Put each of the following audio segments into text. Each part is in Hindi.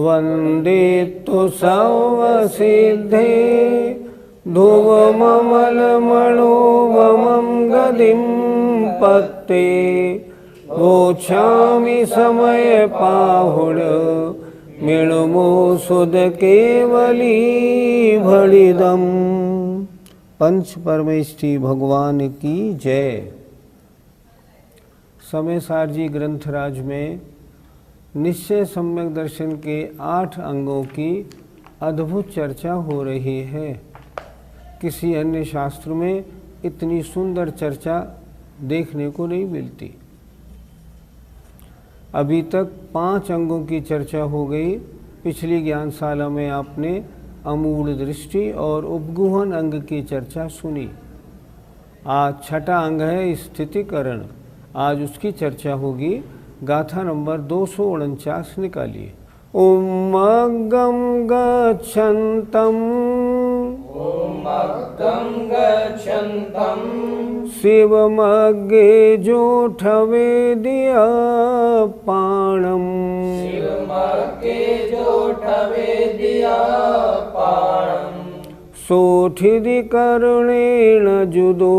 वंदे तु सर्वसिद्धे ध्रुवममलमणोगमं गदिं पत्ते रोक्षामि समयपाहुड मृणमो सुध केवली भणिदम्। पंच परमेष्ठी भगवान की जय। समय सारजी ग्रंथराज में निश्चय सम्यक दर्शन के 8 अंगों की अद्भुत चर्चा हो रही है। किसी अन्य शास्त्र में इतनी सुंदर चर्चा देखने को नहीं मिलती। अभी तक 5 अंगों की चर्चा हो गई। पिछली ज्ञानशाला में आपने अमूढ़ दृष्टि और उपगुहन अंग की चर्चा सुनी। आज छठा अंग है स्थितिकरण। आज उसकी चर्चा होगी। गाथा नंबर 249 निकालिए। उमग्गं गच्छन्तं शिवमग्गे जोठवेदिया पाणम् सोठिदिकरणेन जुदो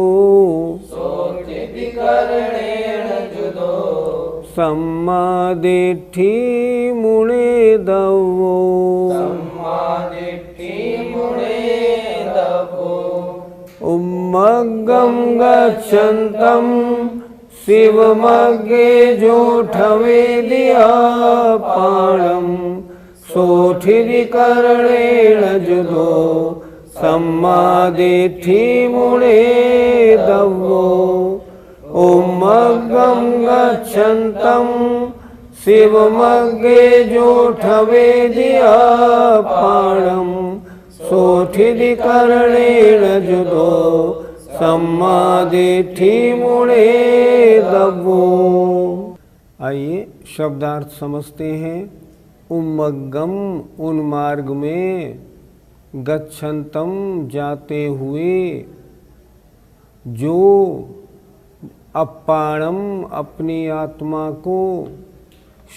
सम्मादिट्ठी मुने दवो उमग्गं गच्छन्तं शिवमग्गे जोठवेदिया पाणम् सोठिदिकरणेन जुदो सम्मादिट्ठी मुने दवो उमग्गं गच्छन्तं शिवमग्गे जोठवेदिया पाणम् सोठिदिकरणेन जुदो सम्मादिट्ठी मुने दवो। आइए शब्दार्थ समझते हैं। उमग्गम उन मार्ग में, गच्छन्तम जाते हुए, जो अपाणम अपनी आत्मा को,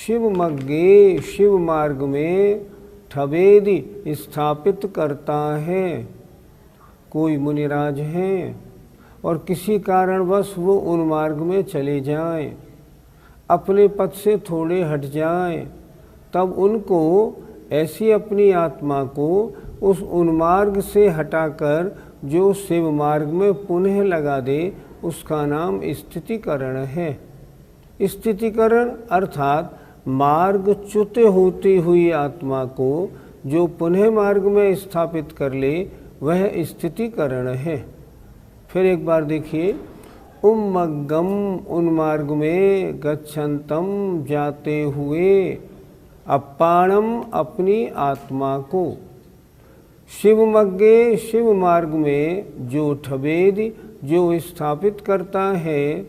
शिवमग्गे शिव मार्ग में, ठवेदि स्थापित करता है। कोई मुनिराज हैं और किसी कारणवश वो उन मार्ग में चले जाएं, अपने पथ से थोड़े हट जाएं, तब उनको ऐसी अपनी आत्मा को उस उन्मार्ग से हटाकर जो शिव मार्ग में पुनः लगा दे, उसका नाम स्थितिकरण है। स्थितिकरण अर्थात मार्गच्युत होती हुई आत्मा को जो पुनः मार्ग में स्थापित कर ले, वह स्थितिकरण है। फिर एक बार देखिए। उमग्गम उन मार्ग में, गच्छन्तम जाते हुए, अपाणम अपनी आत्मा को, शिवमग्गे शिव मार्ग में, जो ठवेद जो स्थापित करता है,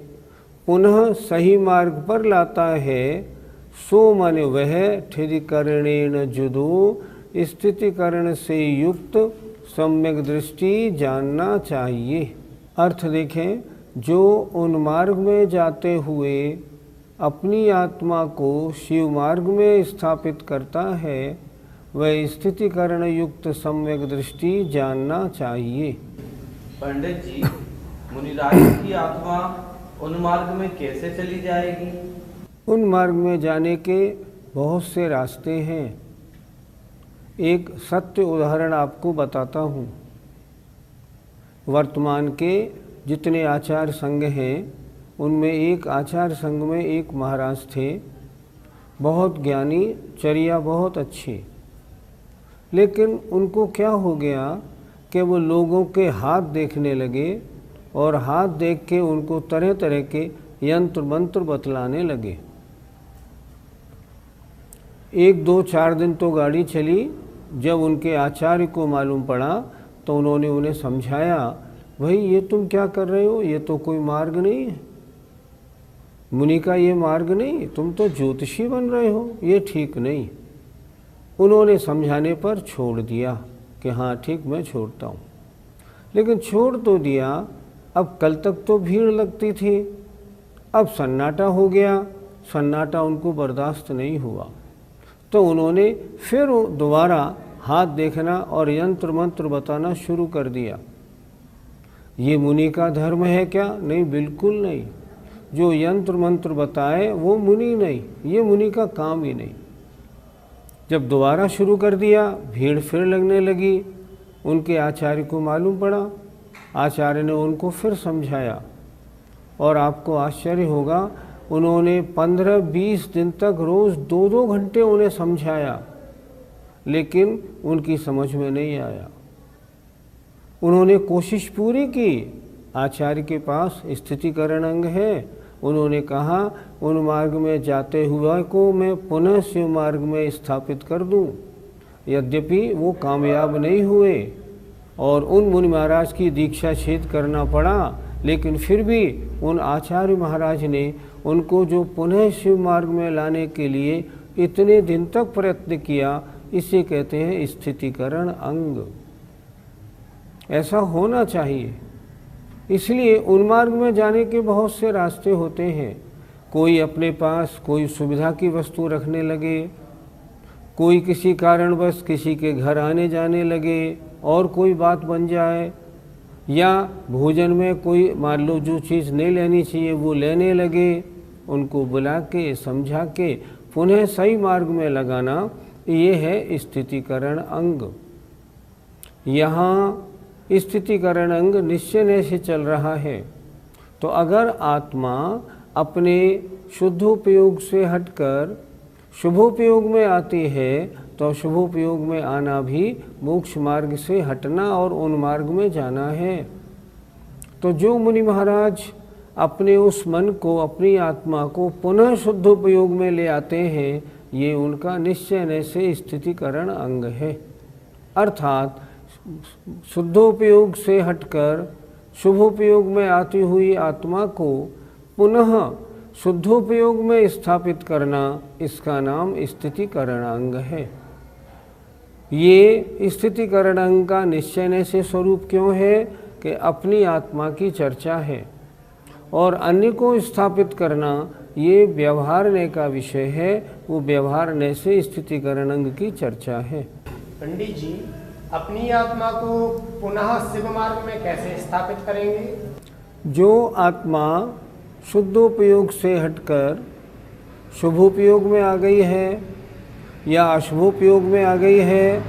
पुनः सही मार्ग पर लाता है, सो मन वह ठिदिकरणेन जुदो स्थितिकरण से युक्त सम्यक दृष्टि जानना चाहिए। अर्थ देखें। जो उन मार्ग में जाते हुए अपनी आत्मा को शिव मार्ग में स्थापित करता है, वह स्थितिकरण युक्त सम्यक दृष्टि जानना चाहिए। पंडित जी, मुनिराज की आत्मा उन मार्ग में कैसे चली जाएगी? उन मार्ग में जाने के बहुत से रास्ते हैं। एक सत्य उदाहरण आपको बताता हूँ। वर्तमान के जितने आचार संघ हैं, उनमें एक आचार संघ में एक महाराज थे, बहुत ज्ञानी, चर्या बहुत अच्छी। लेकिन उनको क्या हो गया कि वो लोगों के हाथ देखने लगे और हाथ देख के उनको तरह तरह के यंत्र मंत्र बतलाने लगे। 1, 2, 4 दिन तो गाड़ी चली। जब उनके आचार्य को मालूम पड़ा तो उन्होंने उन्हें समझाया, भाई ये तुम क्या कर रहे हो, ये तो कोई मार्ग नहीं है, मुनि का ये मार्ग नहीं, तुम तो ज्योतिषी बन रहे हो, ये ठीक नहीं। उन्होंने समझाने पर छोड़ दिया कि हाँ ठीक, मैं छोड़ता हूँ। लेकिन छोड़ तो दिया, अब कल तक तो भीड़ लगती थी, अब सन्नाटा हो गया। सन्नाटा उनको बर्दाश्त नहीं हुआ तो उन्होंने फिर दोबारा हाथ देखना और यंत्र मंत्र बताना शुरू कर दिया। ये मुनि का धर्म है क्या? नहीं, बिल्कुल नहीं। जो यंत्र मंत्र बताए वो मुनि नहीं, ये मुनि का काम ही नहीं। जब दोबारा शुरू कर दिया, भीड़ फिर लगने लगी। उनके आचार्य को मालूम पड़ा, आचार्य ने उनको फिर समझाया और आपको आश्चर्य होगा, उन्होंने 15-20 दिन तक रोज़ 2-2 घंटे उन्हें समझाया, लेकिन उनकी समझ में नहीं आया। उन्होंने कोशिश पूरी की, आचार्य के पास स्थितिकरण अंग है। उन्होंने कहा, उन मार्ग में जाते हुए को मैं पुनः शिव मार्ग में स्थापित कर दूं। यद्यपि वो कामयाब नहीं हुए और उन मुनि महाराज की दीक्षा छेद करना पड़ा, लेकिन फिर भी उन आचार्य महाराज ने उनको जो पुनः शिव मार्ग में लाने के लिए इतने दिन तक प्रयत्न किया, इसे कहते हैं स्थितिकरण अंग। ऐसा होना चाहिए। इसलिए उन्मार्ग में जाने के बहुत से रास्ते होते हैं। कोई अपने पास कोई सुविधा की वस्तु रखने लगे, कोई किसी कारणवश किसी के घर आने जाने लगे और कोई बात बन जाए, या भोजन में कोई मान लो जो चीज़ नहीं लेनी चाहिए वो लेने लगे। उनको बुला के समझा के पुनः सही मार्ग में लगाना, ये है स्थितिकरण अंग। यहाँ स्थितिकरण अंग निश्चय से चल रहा है। तो अगर आत्मा अपने शुद्धोपयोग से हटकर शुभोपयोग में आती है तो शुभोपयोग में आना भी मोक्ष मार्ग से हटना और उन मार्ग में जाना है। तो जो मुनि महाराज अपने उस मन को, अपनी आत्मा को पुनः शुद्धोपयोग में ले आते हैं, ये उनका निश्चय से स्थितिकरण अंग है। अर्थात शुद्धोपयोग से हटकर शुभोपयोग में आती हुई आत्मा को पुनः शुद्धोपयोग में स्थापित करना, इसका नाम स्थितिकरण अंग है। ये स्थितिकरण अंग का निश्चय से स्वरूप क्यों है कि अपनी आत्मा की चर्चा है और अन्य को स्थापित करना ये व्यवहारने का विषय है। वो व्यवहारने से स्थितिकरण अंग की चर्चा है। पंडित जी, अपनी आत्मा को पुनः शिव मार्ग में कैसे स्थापित करेंगे? जो आत्मा शुद्धोपयोग से हटकर शुभोपयोग में आ गई है या अशुभोपयोग में आ गई है,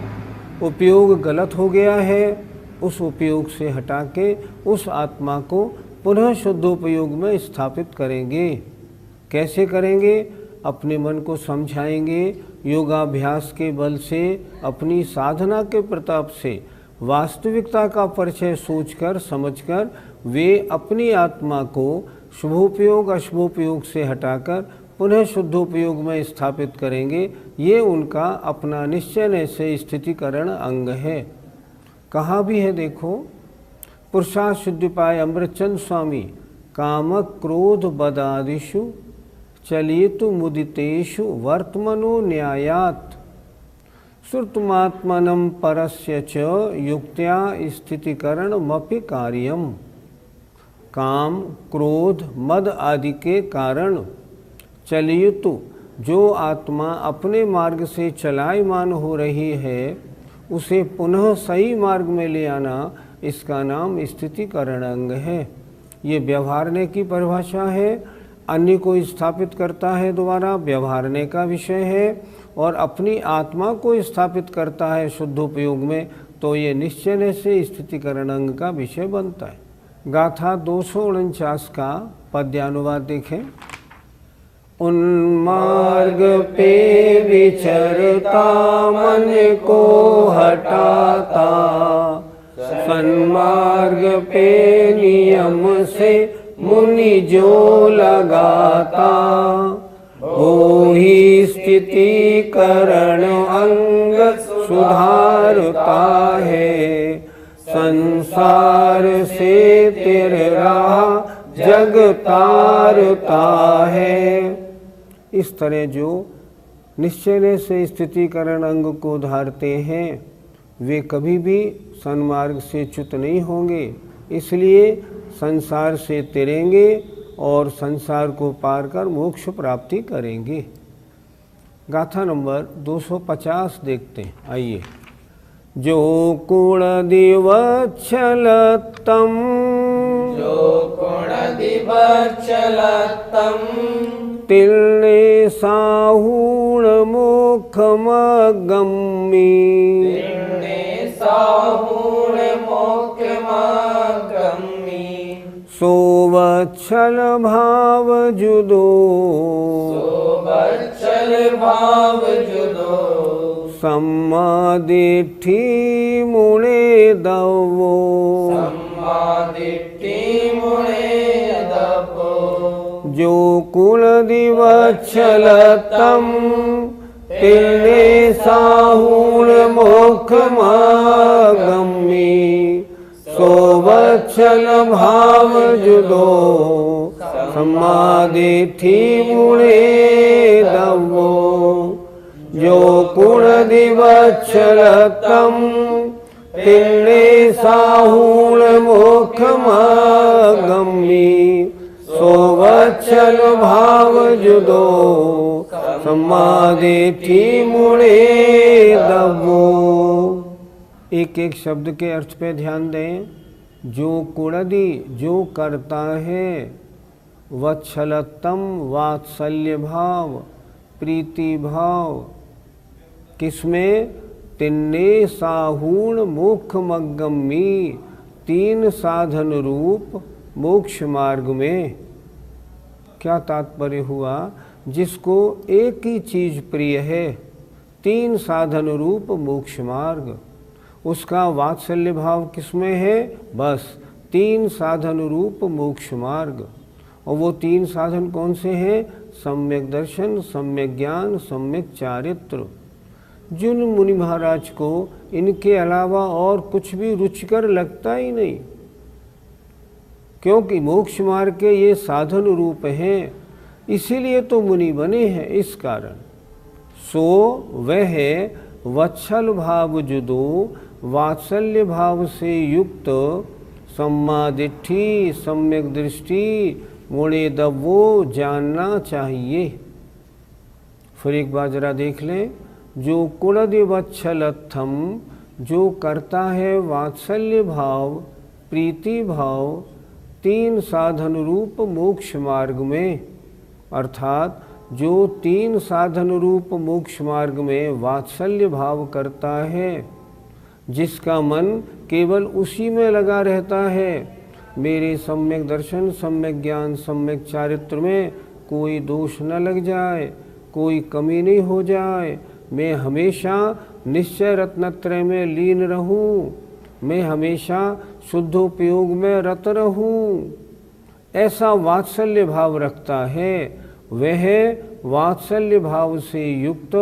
उपयोग गलत हो गया है, उस उपयोग से हटा के उस आत्मा को पुनः शुद्धोपयोग में स्थापित करेंगे। कैसे करेंगे? अपने मन को समझाएंगे, योगाभ्यास के बल से, अपनी साधना के प्रताप से, वास्तविकता का परिचय सोचकर समझकर वे अपनी आत्मा को शुभोपयोग अशुभोपयोग से हटाकर पुनः शुद्धोपयोग में स्थापित करेंगे। ये उनका अपना निश्चय से स्थितिकरण अंग है। कहाँ भी है देखो, पुरुषार्थ शुद्धिपाय अमृतचंद स्वामी काम क्रोध बदादिषु चलितु मुदितेषु वर्तमनो न्यायात् श्रुतमात्मनं परस्य च युक्त्या स्थितिकरणमपि कार्यम। काम क्रोध मद आदि के कारण चलितु, जो आत्मा अपने मार्ग से चलायमान हो रही है, उसे पुनः सही मार्ग में ले आना, इसका नाम स्थितिकरण अंग है। ये व्यवहारने की परिभाषा है। अन्य को स्थापित करता है दोबारा, व्यवहारने का विषय है, और अपनी आत्मा को स्थापित करता है शुद्धोपयोग में, तो ये निश्चय से स्थितिकरण अंग का विषय बनता है। गाथा 249 का पद्यानुवाद देखें। उन्मार्ग पे विचरता मन को हटाता, सन्मार्ग पे नियम से मुनि जो लगाता, वो ही स्थिति करण अंग सुधारता है। संसार से तेरे राह जग तारता है। इस तरह जो निश्चय से स्थितिकरण अंग को धारते हैं वे कभी भी सन्मार्ग से च्युत नहीं होंगे, इसलिए संसार से तिरेंगे और संसार को पार कर मोक्ष प्राप्ति करेंगे। गाथा नंबर 250 देखते हैं, आइए। जो कुण दिवच्छलतम, जो कुण दिवच्छलतम, तिल्ने साहूण मोक्षमगम्मी, तिल्ने साहूण मोक्षमगम्मी, सोवच्छल भाव जुदो, सोवच्छल भाव जुदो, सम्मादिठी मुणे दवो, सम्मादिठी मुणे दवो, जो कुल दिवच्छलतम, तिल्ने साहूण मोक्षमगम्मी, सोवच्छल भाव जुदो, सम्मादिठी मुणे दवो, जो कुण दिवच्छलतम, तिल्ने साहूण मोक्षमगम्मी, सोवच्छल भाव जुदो, सम्मादिठी मुणे दवो। एक एक शब्द के अर्थ पे ध्यान दें। जो कुणदी जो करता है, वत्सलतम वात्सल्य भाव, प्रीति भाव, किसमें? तिन्ने साहूण मोक्षमगम्मी, तीन साधन रूप मोक्ष मार्ग में। क्या तात्पर्य हुआ? जिसको एक ही चीज प्रिय है, तीन साधन रूप मोक्ष मार्ग, उसका वात्सल्य भाव किसमें है? बस तीन साधन रूप मोक्ष मार्ग। और वो तीन साधन कौन से हैं? सम्यक दर्शन, सम्यक ज्ञान, सम्यक चारित्र। जिन मुनि महाराज को इनके अलावा और कुछ भी रुचिकर लगता ही नहीं, क्योंकि मोक्ष मार्ग के ये साधन रूप हैं, इसीलिए तो मुनि बने हैं। इस कारण सो वह वत्सल भाव जुदो, वात्सल्य भाव से युक्त, सम्मादिठी सम्यक दृष्टि, मुणे दवो जानना चाहिए। फिर एक बार जरा देख लें। जो कुणदिवच्छलत्थम, जो करता है वात्सल्य भाव, प्रीति भाव, तीन साधन रूप मोक्ष मार्ग में, अर्थात जो तीन साधन रूप मोक्ष मार्ग में वात्सल्य भाव करता है, जिसका मन केवल उसी में लगा रहता है, मेरे सम्यक दर्शन, सम्यक ज्ञान, सम्यक चारित्र में कोई दोष न लग जाए, कोई कमी नहीं हो जाए, मैं हमेशा निश्चय रत्नत्रय में लीन रहूं, मैं हमेशा शुद्धोपयोग में रत रहूं, ऐसा वात्सल्य भाव रखता है, वह वात्सल्य भाव से युक्त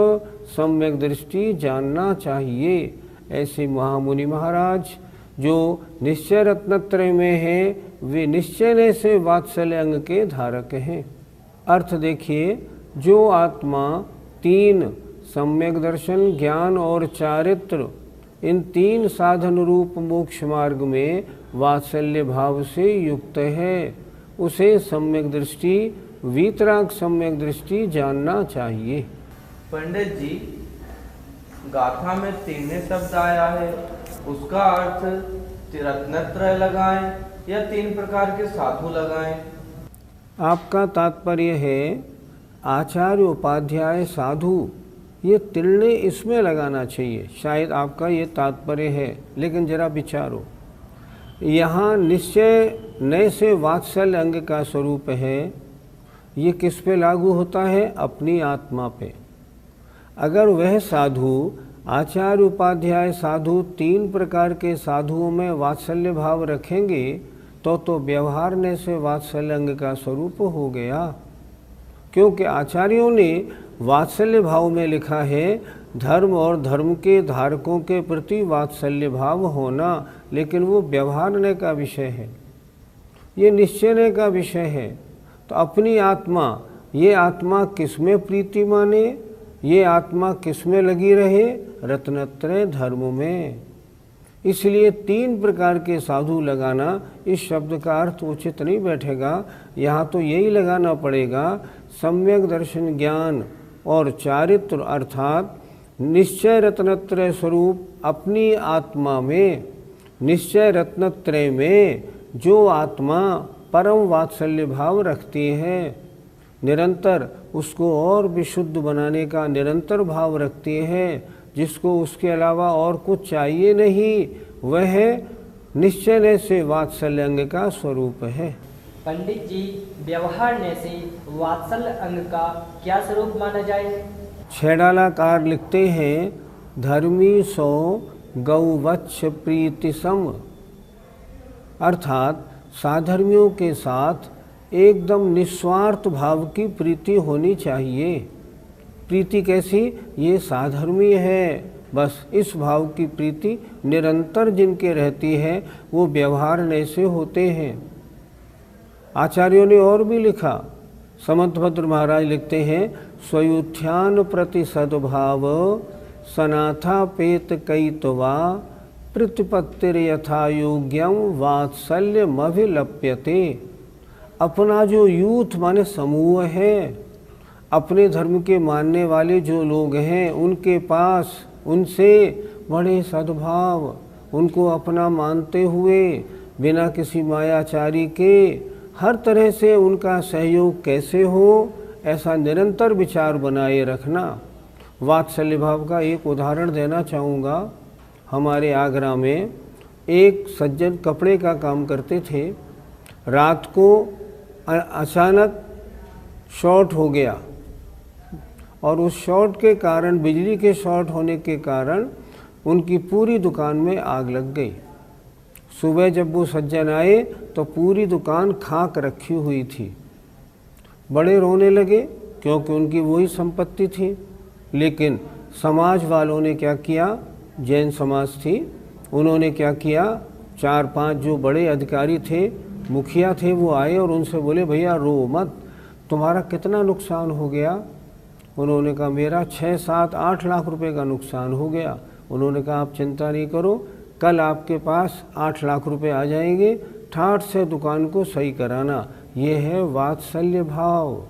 सम्यक दृष्टि जानना चाहिए। ऐसे महामुनि महाराज जो निश्चय रत्नत्रय में हैं, वे निश्चय से वात्सल्य अंग के धारक हैं। अर्थ देखिए, जो आत्मा तीन सम्यक दर्शन, ज्ञान और चारित्र, इन तीन साधन रूप मोक्ष मार्ग में वात्सल्य भाव से युक्त है, उसे सम्यक दृष्टि, वीतराग सम्यक दृष्टि जानना चाहिए। पंडित जी, गाथा में तीन शब्द आया है, उसका अर्थ रत्नत्रय लगाएं या तीन प्रकार के साधु लगाएं? आपका तात्पर्य है आचार्य, उपाध्याय, साधु, ये तिल्ने इसमें लगाना चाहिए, शायद आपका ये तात्पर्य है। लेकिन जरा विचारो, यहाँ निश्चय नए से वात्सल्य अंग का स्वरूप है, ये किस पे लागू होता है? अपनी आत्मा पे। अगर वह साधु आचार्य उपाध्याय साधु 3 प्रकार के साधुओं में वात्सल्य भाव रखेंगे तो व्यवहारने से वात्सल्य अंग का स्वरूप हो गया। क्योंकि आचार्यों ने वात्सल्य भाव में लिखा है धर्म और धर्म के धारकों के प्रति वात्सल्य भाव होना, लेकिन वो व्यवहारने का विषय है, ये निश्चयने का विषय है। तो अपनी आत्मा, ये आत्मा किसमें प्रीति माने, ये आत्मा किसमें लगी रहे, रत्नत्रय धर्म में। इसलिए 3 प्रकार के साधु लगाना इस शब्द का अर्थ उचित नहीं बैठेगा। यहाँ तो यही लगाना पड़ेगा सम्यक दर्शन ज्ञान और चारित्र अर्थात निश्चय रत्नत्रय स्वरूप अपनी आत्मा में, निश्चय रत्नत्रय में जो आत्मा परम वात्सल्य भाव रखती है, निरंतर उसको और विशुद्ध बनाने का निरंतर भाव रखती है, जिसको उसके अलावा और कुछ चाहिए नहीं, वह निश्चय से वात्सल्य अंग का स्वरूप है। पंडित जी, व्यवहारने से वात्सल्य अंग का क्या स्वरूप माना जाए? छेड़ालाकार लिखते हैं धर्मी सो गौवत्स प्रीति सम, अर्थात साधर्मियों के साथ एकदम निस्वार्थ भाव की प्रीति होनी चाहिए। प्रीति कैसी? ये साधर्मी है, बस इस भाव की प्रीति निरंतर जिनके रहती है वो व्यवहारने से होते हैं। आचार्यों ने और भी लिखा, समंतभद्र महाराज लिखते हैं स्वयुत्थान प्रति सद्भाव सनाथा पेत कैतवा प्रतिपत्तिर यथा योग्यम वात्सल्यमभिलप्यते। अपना जो यूथ माने समूह है, अपने धर्म के मानने वाले जो लोग हैं उनके पास उनसे बड़े सद्भाव, उनको अपना मानते हुए बिना किसी मायाचारी के हर तरह से उनका सहयोग कैसे हो, ऐसा निरंतर विचार बनाए रखना। वात्सल्य भाव का एक उदाहरण देना चाहूँगा। हमारे आगरा में एक सज्जन कपड़े का काम करते थे। रात को अचानक शॉर्ट हो गया और उस शॉर्ट के कारण, बिजली के शॉर्ट होने के कारण उनकी पूरी दुकान में आग लग गई। सुबह जब वो सज्जन आए तो पूरी दुकान खाक रखी हुई थी। बड़े रोने लगे क्योंकि उनकी वही संपत्ति थी। लेकिन समाज वालों ने क्या किया, जैन समाज थी, उन्होंने क्या किया, 4-5 जो बड़े अधिकारी थे, मुखिया थे, वो आए और उनसे बोले भैया रो मत, तुम्हारा कितना नुकसान हो गया? उन्होंने कहा मेरा 6, 7, 8 लाख रुपए का नुकसान हो गया। उन्होंने कहा आप चिंता नहीं करो, कल आपके पास 8 लाख रुपए आ जाएंगे, ठाठ से दुकान को सही कराना। ये है वात्सल्य भाव।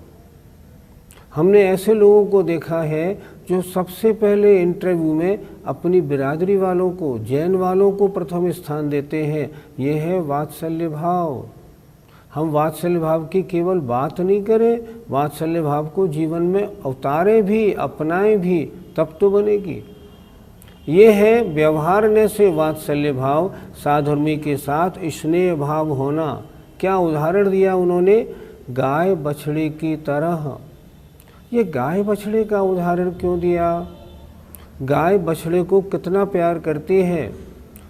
हमने ऐसे लोगों को देखा है जो सबसे पहले इंटरव्यू में अपनी बिरादरी वालों को, जैन वालों को प्रथम स्थान देते हैं। ये है वात्सल्य भाव। हम वात्सल्य भाव की केवल बात नहीं करें, वात्सल्य भाव को जीवन में उतारें भी, अपनाएं भी, तब तो बनेगी। ये है व्यवहारने से वात्सल्य भाव, साधर्मी के साथ स्नेह भाव होना। क्या उदाहरण दिया उन्होंने, गाय बछड़े की तरह। ये गाय बछड़े का उदाहरण क्यों दिया? गाय बछड़े को कितना प्यार करती है,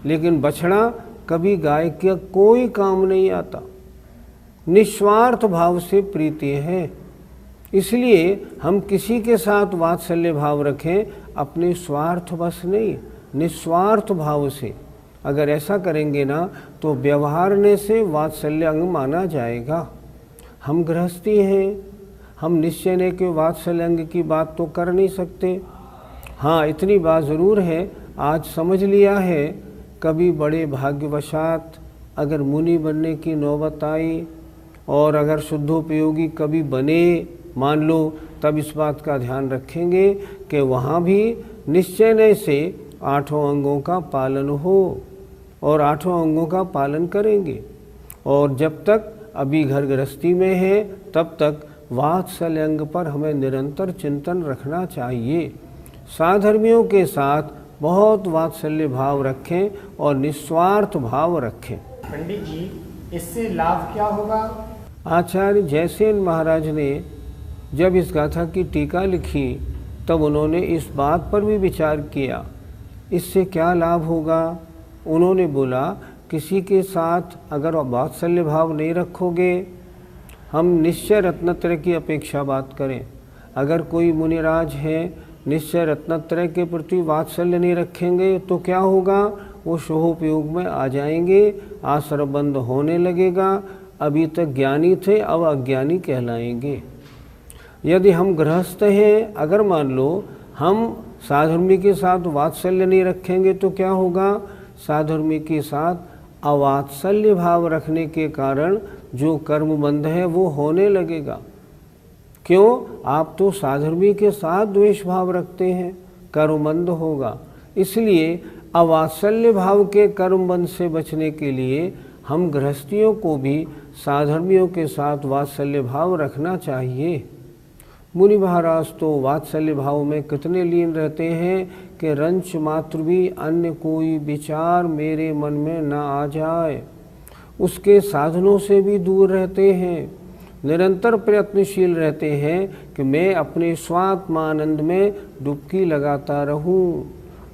लेकिन बछड़ा कभी गाय का कोई काम नहीं आता। निस्वार्थ भाव से प्रीति है। इसलिए हम किसी के साथ वात्सल्य भाव रखें, अपने स्वार्थ बस नहीं, निस्वार्थ भाव से। अगर ऐसा करेंगे ना तो व्यवहारने से वात्सल्य अंग माना जाएगा। हम गृहस्थी हैं, हम निश्चय के वात्सल्य अंग की बात तो कर नहीं सकते। हाँ, इतनी बात ज़रूर है, आज समझ लिया है, कभी बड़े भाग्यवशात अगर मुनि बनने की नौबत आई और अगर शुद्धोपयोगी कभी बने, मान लो, तब इस बात का ध्यान रखेंगे कि वहाँ भी निश्चय से 8 अंगों का पालन हो और 8 अंगों का पालन करेंगे। और जब तक अभी घर गृहस्थी में है तब तक वात्सल्य अंग पर हमें निरंतर चिंतन रखना चाहिए। साधर्मियों के साथ बहुत वात्सल्य भाव रखें और निस्वार्थ भाव रखें। पंडित जी, इससे लाभ क्या होगा? आचार्य जयसेन महाराज ने जब इस गाथा की टीका लिखी तब उन्होंने इस बात पर भी विचार किया इससे क्या लाभ होगा? उन्होंने बोला, किसी के साथ अगर वात्सल्य भाव नहीं रखोगे, हम निश्चय रत्नत्रय की अपेक्षा बात करें, अगर कोई मुनिराज है निश्चय रत्नत्रय के प्रति वात्सल्य नहीं रखेंगे तो क्या होगा? वो शोहोपयोग में आ जाएंगे, आश्रम बंद होने लगेगा, अभी तक ज्ञानी थे अब अज्ञानी कहलाएंगे। यदि हम गृहस्थ हैं, अगर मान लो हम साधर्मी के साथ वात्सल्य नहीं रखेंगे तो क्या होगा? साधर्मी के साथ अवात्सल्य भाव रखने के कारण जो कर्म बंध है वो होने लगेगा। क्यों? आप तो साधर्मी के साथ द्वेष भाव रखते हैं, कर्म बंध होगा। इसलिए अवात्सल्य भाव के कर्म बंध से बचने के लिए हम गृहस्थियों को भी साधर्मियों के साथ वात्सल्य भाव रखना चाहिए। मुनि महाराज तो वात्सल्य भाव में कितने लीन रहते हैं कि रंच मात्र भी अन्य कोई विचार मेरे मन में न आ जाए, उसके साधनों से भी दूर रहते हैं, निरंतर प्रयत्नशील रहते हैं कि मैं अपने स्वात्मानंद में डुबकी लगाता रहूं,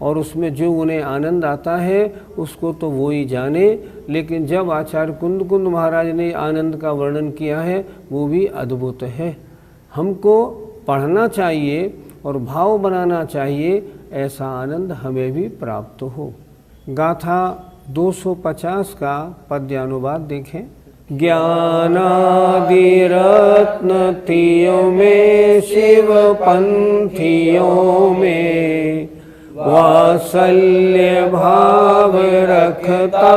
और उसमें जो उन्हें आनंद आता है उसको तो वो ही जाने। लेकिन जब आचार्य कुंद कुंद महाराज ने आनंद का वर्णन किया है वो भी अद्भुत है। हमको पढ़ना चाहिए और भाव बनाना चाहिए, ऐसा आनंद हमें भी प्राप्त हो। गाथा 250 का पद्यानुवाद देखें। ज्ञानादि रत्नतियों में शिव पंथियों में वात्सल्य भाव रखता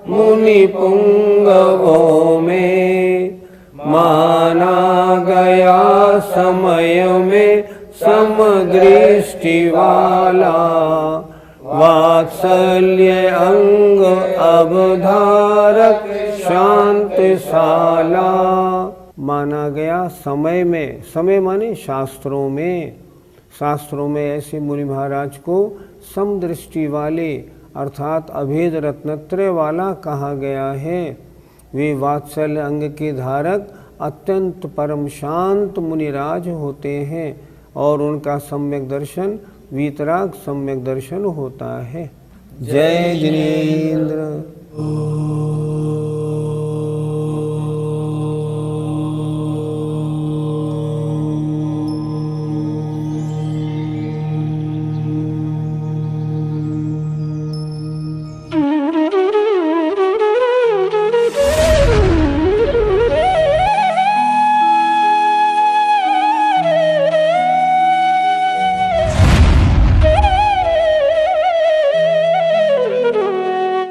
मुनि पुंगवों में, माना गया समय में समदृष्टि वाला, वात्सल्य अंग अवधारक शांतशाला। माना गया समय में, समय माने शास्त्रों में, शास्त्रों में ऐसे मुनि महाराज को समदृष्टि वाले अर्थात अभेद रत्नत्रय वाला कहा गया है। वे वात्सल्य अंग के धारक अत्यंत परम शांत मुनिराज होते हैं और उनका सम्यक दर्शन वीतराग सम्यक दर्शन होता है। जय जिनेन्द्र।